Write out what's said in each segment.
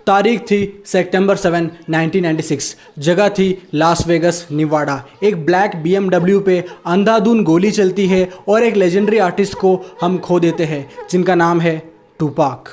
तारीख थी सितंबर 7, 1996। जगह थी लास वेगस, निवाडा। एक ब्लैक BMW पे अंधाधुंध गोली चलती है और एक लेजेंडरी आर्टिस्ट को हम खो देते हैं जिनका नाम है टूपाक।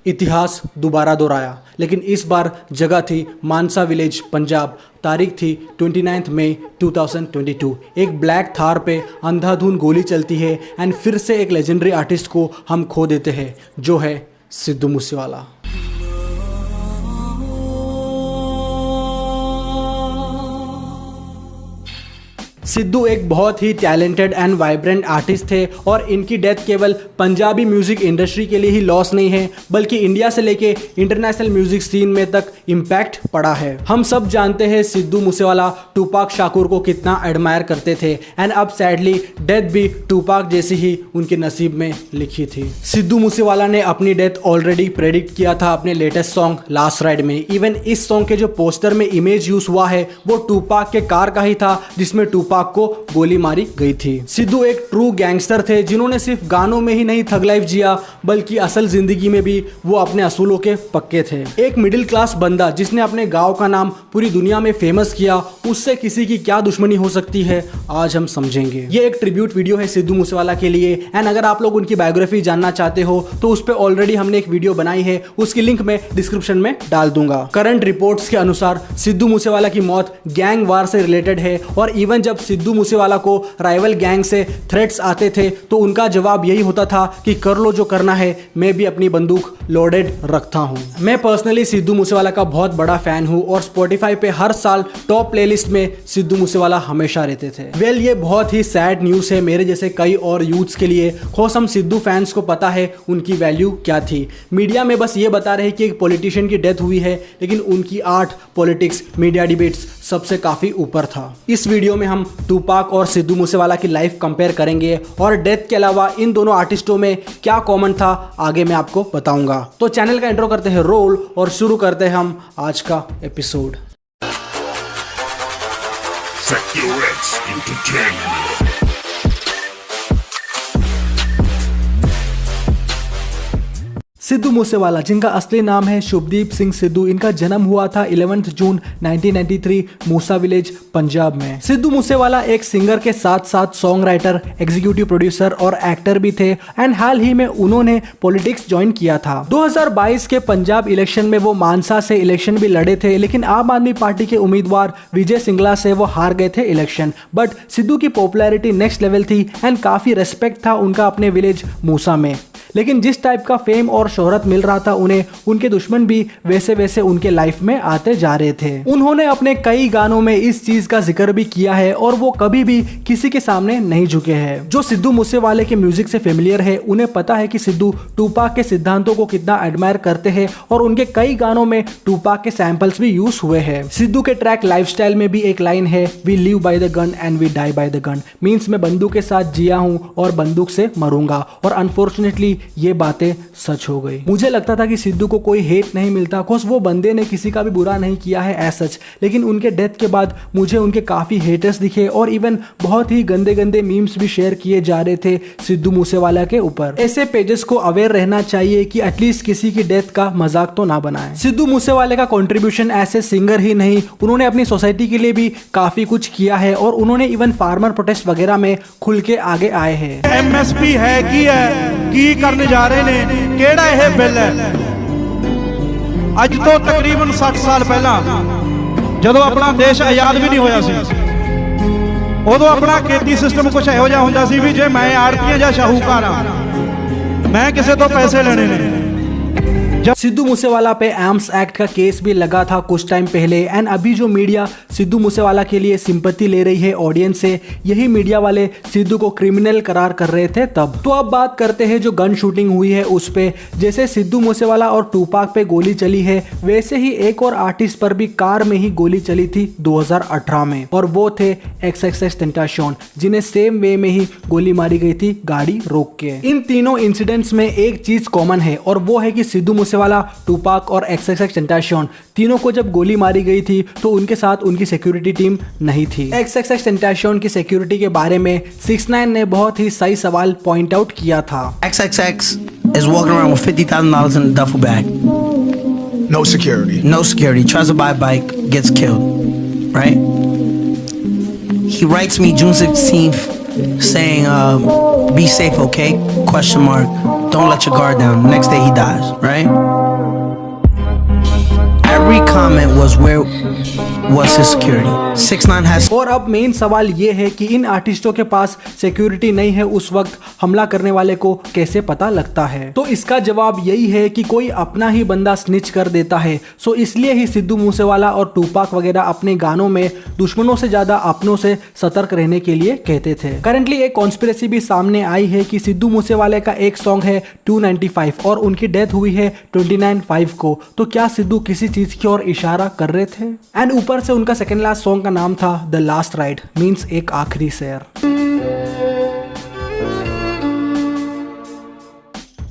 इतिहास दोबारा दोहराया, लेकिन इस बार जगह थी मानसा विलेज, पंजाब। तारीख थी 29 मई 2022। एक ब्लैक थार पे अंधाधुंध गोली चलती है एंड फिर से एक लेजेंडरी आर्टिस्ट को हम खो देते हैं जो है सिद्धू मूसेवाला। सिद्धू एक बहुत ही टैलेंटेड एंड वाइब्रेंट आर्टिस्ट थे और इनकी डेथ केवल पंजाबी म्यूजिक इंडस्ट्री के लिए ही लॉस नहीं है, बल्कि इंडिया से लेके इंटरनेशनल म्यूजिक सीन में तक इम्पैक्ट पड़ा है। हम सब जानते हैं सिद्धू मूसेवाला टूपाक शाकुर को कितना एडमायर करते थे एंड अब सैडली डेथ भी टूपाक जैसी ही उनके नसीब में लिखी थी। सिद्धू मूसेवाला ने अपनी डेथ ऑलरेडी प्रेडिक्ट किया था अपने लेटेस्ट सॉन्ग लास्ट राइड में। इवन इस सॉन्ग के जो पोस्टर में इमेज यूज हुआ है वो टूपाक के कार का ही था जिसमें टूपाक को गोली मारी गई थी। सिद्धू एक ट्रू गैंगस्टर थे जिन्होंने सिर्फ गानों में ही नहीं थग लाइफ जिया, बल्कि असल जिंदगी में भी वो अपने असूलों के पक्के थे। एक मिडिल क्लास बंदा जिसने अपने गांव का नाम पूरी दुनिया में फेमस किया, उससे किसी की क्या दुश्मनी हो सकती है आज हम समझेंगे। ये एक ट्रिब्यूट वीडियो है सिद्धू मूसेवाला के लिए एंड अगर आप लोग उनकी बायोग्राफी जानना चाहते हो तो उस पर ऑलरेडी हमने एक वीडियो बनाई है, उसकी लिंक मैं डिस्क्रिप्शन में डाल दूंगा। करंट रिपोर्ट्स के अनुसार सिद्धू मूसेवाला की मौत गैंग वार से रिलेटेड है और इवन जब सिद्धू मूसेवाला को राइवल गैंग से थ्रेट्स आते थे तो उनका जवाब यही होता था कि कर लो जो करना है, मैं भी अपनी बंदूक लोडेड रखता हूं। मैं पर्सनली सिद्धू मूसेवाला का बहुत बड़ा फैन हूं और स्पॉटिफाई पे हर साल टॉप प्लेलिस्ट में सिद्धू मूसेवाला हमेशा रहते थे। ये बहुत ही सैड न्यूज है मेरे जैसे कई और यूथ्स के लिए। खोस हम सिद्धू फैंस को पता है उनकी वैल्यू क्या थी। मीडिया में बस ये बता रहे कि एक पॉलिटिशियन की डेथ हुई है, लेकिन उनकी आर्ट, पॉलिटिक्स, मीडिया डिबेट्स सबसे काफी ऊपर था। इस वीडियो में हम टूपाक और सिद्धू मूसेवाला की लाइफ कंपेयर करेंगे और डेथ के अलावा इन दोनों आर्टिस्टों में क्या कॉमन था आगे मैं आपको बताऊंगा। तो चैनल का इंट्रो करते हैं रोल और शुरू करते हैं हम आज का एपिसोड। सिद्धू मूसेवाला, जिनका असली नाम है शुभदीप सिंह सिद्धू, इनका जन्म हुआ था 11 जून 1993 मूसा विलेज, पंजाब में। सिद्धू मूसेवाला एक सिंगर के साथ साथ सॉन्ग राइटर, एग्जीक्यूटिव प्रोड्यूसर और एक्टर भी थे एंड हाल ही में उन्होंने पॉलिटिक्स ज्वाइन किया था। 2022 के पंजाब इलेक्शन में वो मानसा से इलेक्शन भी लड़े थे, लेकिन आम आदमी पार्टी के उम्मीदवार विजय सिंगला से वो हार गए थे इलेक्शन। बट सिद्धू की पॉपुलैरिटी नेक्स्ट लेवल थी एंड काफी रेस्पेक्ट था उनका अपने विलेज मूसा में। लेकिन जिस टाइप का फेम और शोहरत मिल रहा था उन्हें, उनके दुश्मन भी वैसे वैसे उनके लाइफ में आते जा रहे थे। उन्होंने अपने कई गानों में इस चीज का जिक्र भी किया है और वो कभी भी किसी के सामने नहीं झुके हैं। जो सिद्धू मूसेवाले के म्यूजिक से फेमिलियर है उन्हें पता है कि सिद्धू टूपाक के सिद्धांतों को कितना एडमायर करते हैं और उनके कई गानों में टूपाक के सैंपल्स भी यूज हुए हैं। सिद्धू के ट्रैक लाइफस्टाइल में भी एक लाइन है, we live by the gun and we die by the gun. Means मैं बंदूक के साथ जिया हूं और बंदूक से मरूंगा, और अनफॉर्चुनेटली ये बातें सच हो गई। मुझे लगता था कि सिद्धू को कोई हेट नहीं मिलता, कोस वो बंदे ने किसी का भी बुरा नहीं किया है एज सच, लेकिन उनके डेथ के बाद मुझे उनके काफी हेटर्स दिखे और इवन बहुत ही गंदे गंदे मीम्स भी शेयर किए जा रहे थे सिद्धू मूसेवाला के ऊपर। ऐसे पेजेस को अवेयर रहना चाहिए कि एटलीस्ट किसी की डेथ का मजाक तो ना बनाए। सिद्धू मूसेवाले का कंट्रीब्यूशन ऐसे सिंगर ही नहीं, उन्होंने अपनी सोसाइटी के लिए भी काफी कुछ किया है और उन्होंने इवन फार्मर प्रोटेस्ट वगैरह में खुल के आगे आए हैं। MSP है की करने जा रहे ने, केड़ा यह बिल है। अज तो तकरीबन 60 साल पहला जदों अपना देश आजाद भी नहीं होया सी, उदों अपना खेती सिस्टम कुछ इहो जिहा हुंदा सी भी जे मैं आड़तीआ जां शाहूकार हां, मैं किसी तो पैसे लेने ने। सिद्धू मूसेवाला पे आर्म्स एक्ट का केस भी लगा था कुछ टाइम पहले एंड अभी जो मीडिया सिद्धू मूसेवाला के लिए सिंपैथी ले रही है ऑडियंस से, यही मीडिया वाले सिद्धू को क्रिमिनल करार कर रहे थे तब। तो अब बात करते हैं जो गन शूटिंग हुई है उस पे। जैसे सिद्धू मूसेवाला और टूपाक पे गोली चली है, वैसे ही एक और आर्टिस्ट पर भी कार में ही गोली चली थी 2018 में, और वो थे XXXTentacion, जिन्हें सेम वे में ही गोली मारी गई थी गाड़ी रोक के। इन तीनों इंसिडेंट्स में एक चीज कॉमन है और वो है कि सिद्धू मूसेवाला, टूपाक और XXXTentacion तीनों को जब गोली मारी गई थी तो उनके साथ उनकी सिक्योरिटी टीम नहीं थी। XXXTentacion की सिक्योरिटी के बारे में 6ix9ine ने बहुत ही सही सवाल पॉइंट आउट किया था। XXX is walking around with $50,000 in a duffel bag. No security. No security. Tries to buy a bike, gets killed. Right? He writes me June 16th saying, be safe, okay? Question mark. Don't let your guard down. Next day he dies, right? Every comment was where was his security. 6ix9ine has. और अब main सवाल ये है कि इन आर्टिस्टों के पास security नहीं है उस वक्त हमला करने वाले को कैसे पता लगता है? तो इसका जवाब यही है कि कोई अपना ही बंदा स्निच कर देता है। सो इसलिए ही सिद्धू मूसेवाला और टूपाक वगैरह अपने गानों में दुश्मनों से ज्यादा अपनों से सतर्क रहने के लिए कहते थे। करंटली एक कॉन्स्पिरेसी भी सामने आई है कि सिद्धू मूसेवाले का एक सॉन्ग है 295 और उनकी डेथ हुई है 29/5 को। तो क्या सिद्धू किसी चीज की ओर इशारा कर रहे थे? एंड ऊपर से उनका सेकेंड लास्ट सॉन्ग का नाम था द लास्ट राइड, मीन्स एक आखिरी सैर।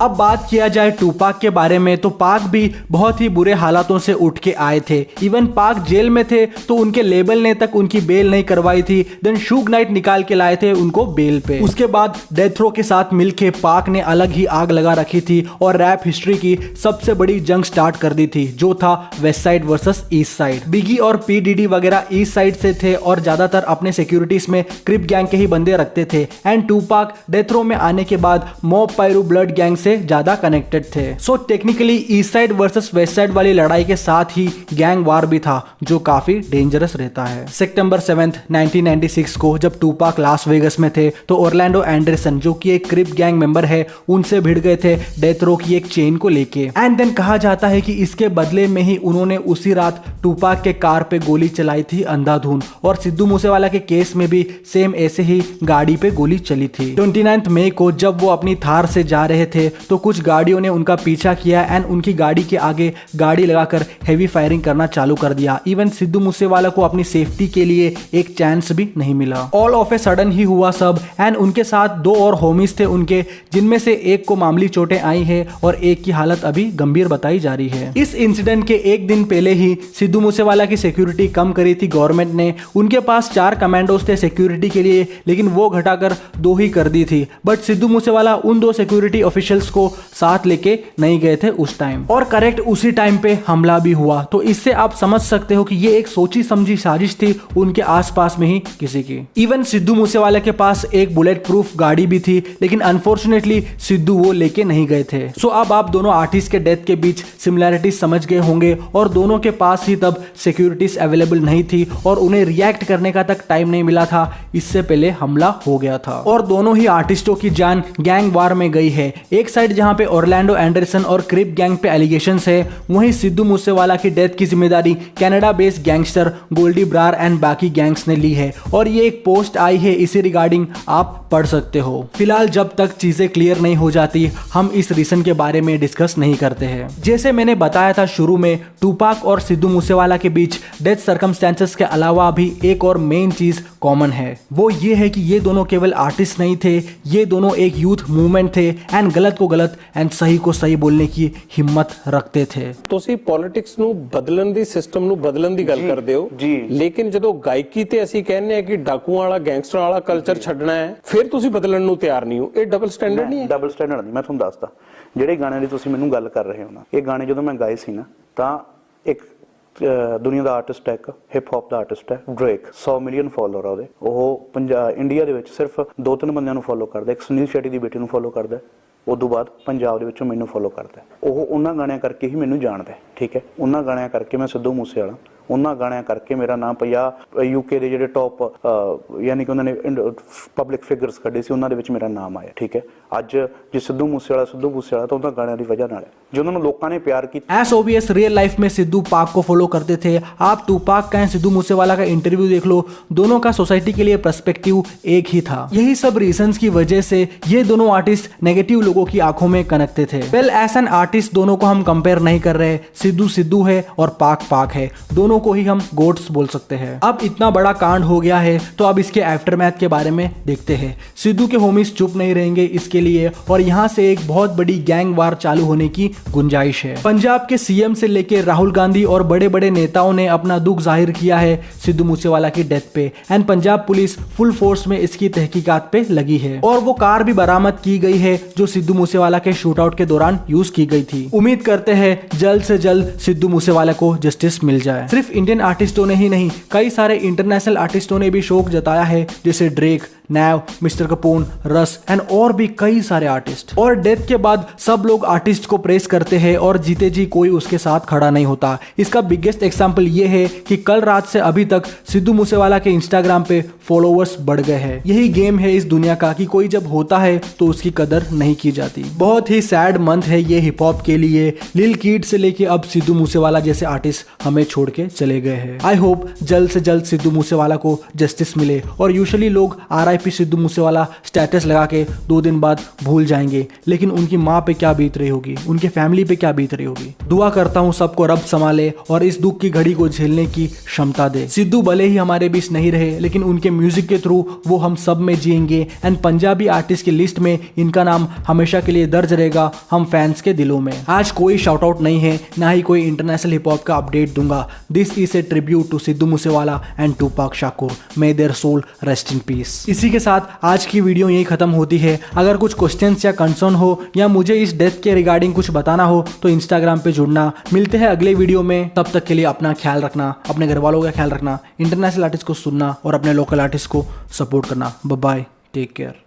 अब बात किया जाए टूपाक के बारे में तो पाक भी बहुत ही बुरे हालातों से उठ के आए थे। इवन पाक जेल में थे तो उनके लेबल ने तक उनकी बेल नहीं करवाई थी। देन शुग नाइट निकाल के लाए थे उनको बेल पे। उसके बाद डेथ रो के साथ मिलके पाक ने अलग ही आग लगा रखी थी और रैप हिस्ट्री की सबसे बड़ी जंग स्टार्ट कर दी थी जो था west side versus east side. Biggie और पी डीडी वगैरह ईस्ट साइड से थे और ज्यादातर अपने सिक्योरिटीज में क्रिप गैंग के ही बंदे रखते थे। एंड टूपाक डेथ रो में आने के बाद मॉब पायरू ब्लड गैंग से ज्यादा कनेक्टेड थे। So technically east side versus west side वाली लड़ाई के साथ ही गैंग वार भी था जो काफी डेंजरस रहता है। सितंबर 7, 1996 को जब टूपाक लास वेगस में थे तो ओरलैंडो एंडरसन जो कि एक क्रिप गैंग मेंबर है उनसे भिड़ गए थे डेथ रो की एक चेन को लेके। एंड देन कहा जाता है कि इसके बदले में ही उन्होंने उसी रात टूपाक के कार पे गोली चलाई थी अंधाधुंध। और सिद्धू मूसेवाला के केस में भी सेम ऐसे ही गाड़ी पे गोली चली थी। 29 मई को जब वो अपनी थार से जा रहे थे तो कुछ गाड़ियों ने उनका पीछा किया एंड उनकी गाड़ी के आगे गाड़ी लगाकर हेवी फायरिंग करना चालू कर दिया। इवन सिद्धू मूसेवाला को अपनी सेफ्टी के लिए एक चांस भी नहीं मिला। ऑल ऑफ ए सडन ही हुआ सब। एंड उनके साथ 2 और होमीज थे उनके, जिनमें से एक को मामूली चोटें आई है और एक की हालत अभी गंभीर बताई जा रही है। इस इंसिडेंट के एक दिन पहले ही सिद्धू मूसेवाला की सिक्योरिटी कम करी थी गवर्नमेंट ने। उनके पास 4 कमांडोज थे सिक्योरिटी के लिए, लेकिन वो घटाकर 2 ही कर दी थी। बट सिद्धू मूसेवाला उन 2 सिक्योरिटी ऑफिशियल्स को साथ लेके नहीं गए थे उस टाइम। और करेक्ट उसी टाइम पे हमला भी हुआ। तो इससे आप समझ सकते हो कि ये एक सोची समझी साजिश थी उनके आसपास में ही किसी की। इवन सिद्धू मूसेवाला के पास एक बुलेट प्रूफ गाड़ी भी थी, लेकिन अनफॉर्चुनेटली सिद्धू वो लेके नहीं गए थे। सो अब आप दोनों आर्टिस्ट के डेथ के बीच सिमिलैरिटीज समझ गए होंगे और दोनों के पास ही तब सिक्योरिटीज अवेलेबल नहीं थी और उन्हें रिएक्ट करने का तक टाइम नहीं मिला था, इससे पहले हमला हो गया था। और दोनों ही आर्टिस्टों की जान गैंग वार में गई है। एक साइड जहां पे ओरलैंडो एंडरसन और क्रिप गैंग पे एलिगेशंस है, वहीं सिद्धू मूसेवाला की डेथ की जिम्मेदारी Canada based gangster Goldy Brar and बाकी गैंग्स ने ली है। और ये एक पोस्ट आई है इसी रिगार्डिंग, आप पढ़ सकते हो। फिलहाल जब तक चीजें क्लियर नहीं हो जाती हम इस रीजन के बारे में डिस्कस नहीं करते हैं। जैसे मैंने बताया था शुरू में, टूपाक और सिद्धू मूसेवाला के बीच डेथ सर्कमस्टेंसेस के अलावा भी एक और मेन चीज कॉमन है। वो ये है कि ये दोनों केवल आर्टिस्ट नहीं थे, ये दोनों एक यूथ मूवमेंट थे एंड गलत को गलत एंड सही को सही बोलने की हिम्मत रखते थे। ਤੁਸੀਂ ਪੋਲਿਟਿਕਸ ਨੂੰ ਬਦਲਣ ਦੀ ਸਿਸਟਮ ਨੂੰ ਬਦਲਣ ਦੀ ਗੱਲ ਕਰਦੇ ਹੋ ਲੇਕਿਨ ਜਦੋਂ ਗਾਇਕੀ ਤੇ ਅਸੀਂ ਕਹਿੰਦੇ ਆ ਕਿ ਡਾਕੂਆਂ ਵਾਲਾ ਗੈਂਗਸਟਰ ਵਾਲਾ ਕਲਚਰ ਛੱਡਣਾ ਹੈ ਫਿਰ ਤੁਸੀਂ ਬਦਲਣ ਨੂੰ ਤਿਆਰ ਨਹੀਂ ਹੋ। ਇਹ ਡਬਲ ਸਟੈਂਡਰਡ ਨਹੀਂ ਹੈ। ਡਬਲ ਸਟੈਂਡਰਡ ਨਹੀਂ, ਮੈਂ ਤੁਹਾਨੂੰ ਦੱਸਦਾ। ਜਿਹੜੇ ਗਾਣਿਆਂ ਦੀ ਤੁਸੀਂ ਮੈਨੂੰ ਗੱਲ ਕਰ ਰਹੇ ਹੋ ਨਾ, ਇਹ ਗਾਣੇ ਜਦੋਂ ਮੈਂ ਗਾਏ ਸੀ ਨਾ ਤਾਂ ਇੱਕ ਦੁਨੀਆ ਦਾ ਆਰਟਿਸਟ ਹੈ, ਇੱਕ ਹਿਪ ਹੌਪ ਦਾ ਆਰਟਿਸਟ ਹੈ ਡ੍ਰੇਕ, 100 ਮਿਲੀਅਨ ਫਾਲੋਅਰ ਆ ਉਹਦੇ। ਉਹ ਇੰਡੀਆ ਦੇ ਵਿੱਚ ਸਿਰਫ 2-3 ਬੰਦਿਆਂ ਨੂੰ ਫੋਲੋ ਕਰਦਾ। ਇੱਕ ਸੁਨੀਲ ਸ਼ੈਟੀ ਦੀ ਬੇਟੀ ਨੂੰ ਫੋਲੋ ਕਰਦਾ, ਉਦੋਂ ਬਾਅਦ ਪੰਜਾਬ ਦੇ ਵਿੱਚੋਂ ਮੈਨੂੰ ਫੋਲੋ ਕਰਦਾ। ਉਹ ਉਹਨਾਂ ਗਾਣਿਆਂ ਕਰਕੇ ਹੀ ਮੈਨੂੰ ਜਾਣਦਾ, ਠੀਕ ਹੈ। ਉਹਨਾਂ ਗਾਣਿਆਂ ਕਰਕੇ ਮੈਂ ਸਿੱਧੂ ਮੂਸੇਵਾਲਾ, ਉਹਨਾਂ ਗਾਣਿਆਂ ਕਰਕੇ ਮੇਰਾ ਨਾਮ ਯੂਕੇ ਦੇ ਜਿਹੜੇ ਟੌਪ ਯਾਨੀ ਕਿ ਉਹਨਾਂ ਨੇ ਪਬਲਿਕ ਫਿਗਰਸ ਕੱਢੇ ਸੀ ਉਹਨਾਂ ਦੇ ਵਿੱਚ ਮੇਰਾ ਨਾਮ ਆਇਆ, ਠੀਕ ਹੈ। ਅੱਜ ਜੇ ਸਿੱਧੂ ਮੂਸੇਵਾਲਾ ਤਾਂ ਉਹਨਾਂ ਗਾਣਿਆਂ ਦੀ ਵਜ੍ਹਾ ਨਾਲ ਹੈ जो उन्होंने लोगों ने प्यार की। एस ओबीएस रियल लाइफ में सिद्धू पाक को फॉलो करते थे। आप टूपाक का सिद्धू मूसेवाला का इंटरव्यू देख लो, दोनों का सोसाइटी के लिए पर्सपेक्टिव एक ही था। यही सब रीजंस की वजह से ये दोनों आर्टिस्ट नेगेटिव लोगों की आंखों में कनकते थे। वेल एज एन आर्टिस्ट दोनों को हम कंपेयर नहीं कर रहे। सिद्धू सिद्धू है और पाक पाक है, दोनों दोनों को ही हम गोट्स बोल सकते हैं। अब इतना बड़ा कांड हो गया है तो अब इसके आफ्टरमैथ के बारे में देखते हैं। सिद्धू के होमीज चुप नहीं रहेंगे इसके लिए और यहाँ से एक बहुत बड़ी गैंग वार चालू होने की गुंजाइश है। पंजाब के सीएम से लेकर राहुल गांधी और बड़े बड़े नेताओं ने अपना दुख जाहिर किया है सिद्धू मूसेवाला की डेथ पे and Punjab police full force में इसकी तहकीकात पे लगी है और वो कार भी बरामद की गई है जो सिद्धू मूसेवाला के शूट आउट के दौरान यूज की गई थी। उम्मीद करते हैं जल्द से जल्द सिद्धू मूसेवाला को जस्टिस मिल जाए। सिर्फ इंडियन आर्टिस्टों ने ही नहीं, कई सारे इंटरनेशनल आर्टिस्टों ने भी शोक जताया है, जैसे ड्रेक, नैव, मिस्टर कपूर, रस एंड और भी कई सारे आर्टिस्ट। और डेथ के बाद सब लोग आर्टिस्ट को प्रेस करते हैं और जीते जी कोई उसके साथ खड़ा नहीं होता। इसका बिगेस्ट एग्जांपल ये है कि कल रात से अभी तक सिद्धू मूसेवाला के इंस्टाग्राम पे फॉलोअर्स बढ़ गए हैं। यही गेम है इस दुनिया का कि कोई जब होता है तो उसकी कदर नहीं की जाती। बहुत ही सैड मंथ है ये हिप हॉप के लिए। लिल कीड से लेके अब सिद्धू मूसेवाला जैसे आर्टिस्ट हमें छोड़ के चले गए हैं। आई होप जल्द से जल्द सिद्धू मूसेवाला को जस्टिस मिले और यूजुअली लोग RIP सिद्धू मूसेवाला स्टेटस लगा के 2 दिन बाद भूल जाएंगे, लेकिन उनकी माँ पे क्या बीत रही होगी, उनके फैमिली पे क्या बीत रही होगी। दुआ करता हूँ सबको रब संभाले और इस दुख की घड़ी को झेलने की क्षमता दे। सिद्धू भले ही हमारे बीच नहीं रहे लेकिन उनके म्यूजिक के थ्रू वो हम सब में जिएंगे एंड पंजाबी आर्टिस्ट की लिस्ट में इनका नाम हमेशा के लिए दर्ज रहेगा हम फैंस के दिलों में। आज कोई शाउट आउट नहीं है, ना ही कोई इंटरनेशनल हिप हॉप का अपडेट दूंगा। This is a tribute to Sidhu Moosewala and Tupac Shakur. May their soul rest in peace. इसी के साथ आज की वीडियो यही खत्म होती है। अगर कुछ क्वेश्चंस या कंसर्न हो या मुझे इस डेथ के रिगार्डिंग कुछ बताना हो तो इंस्टाग्राम पे जुड़ना। मिलते हैं अगले वीडियो में, तब तक के लिए अपना ख्याल रखना, अपने घर वालों का ख्याल रखना, इंटरनेशनल आर्टिस्ट को सुनना और अपने लोकल आर्टिस्ट को सपोर्ट करना। Bye bye, take care.